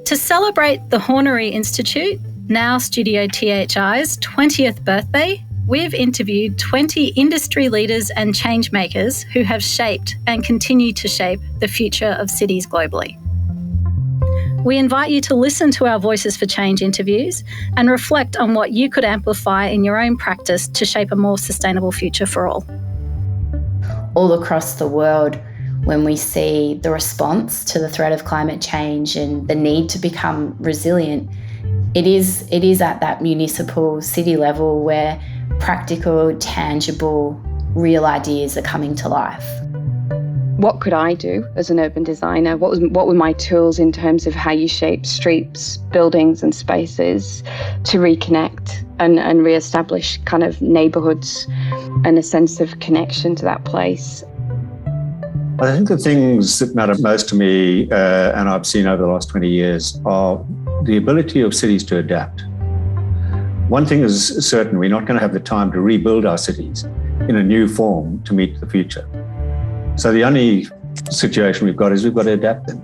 To celebrate the Hornery Institute, now Studio THI's 20th birthday, we've interviewed 20 industry leaders and change makers who have shaped and continue to shape the future of cities globally. We invite you to listen to our Voices for Change interviews and reflect on what you could amplify in your own practice to shape a more sustainable future for all. All across the world, when we see the response to the threat of climate change and the need to become resilient, it is at that municipal city level where practical, tangible, real ideas are coming to life. What could I do as an urban designer? What were my tools in terms of how you shape streets, buildings and spaces to reconnect and re-establish kind of neighbourhoods and a sense of connection to that place? I think the things that matter most to me, and I've seen over the last 20 years, are the ability of cities to adapt. One thing is certain, we're not going to have the time to rebuild our cities in a new form to meet the future. So the only situation we've got is we've got to adapt them.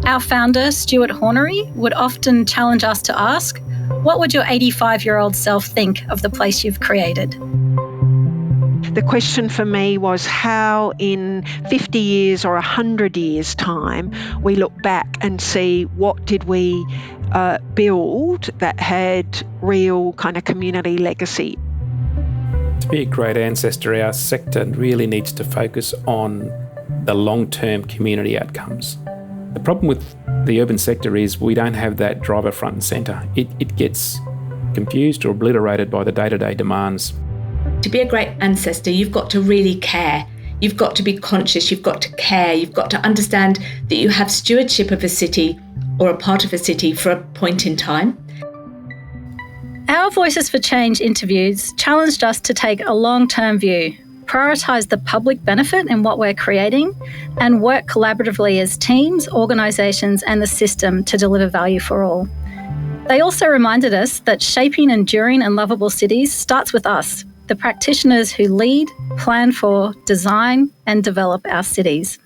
Our founder, Stuart Hornery, would often challenge us to ask, what would your 85-year-old self think of the place you've created? The question for me was how in 50 years or 100 years' time we look back and see what did we build that had real kind of community legacy. To be a great ancestor, our sector really needs to focus on the long-term community outcomes. The problem with the urban sector is we don't have that driver front and centre. It gets confused or obliterated by the day-to-day demands. To be a great ancestor, you've got to really care. You've got to be conscious, you've got to care, you've got to understand that you have stewardship of a city or a part of a city for a point in time. Our Voices for Change interviews challenged us to take a long-term view, prioritise the public benefit in what we're creating, and work collaboratively as teams, organisations and the system to deliver value for all. They also reminded us that shaping enduring and lovable cities starts with us, the practitioners who lead, plan for, design and develop our cities.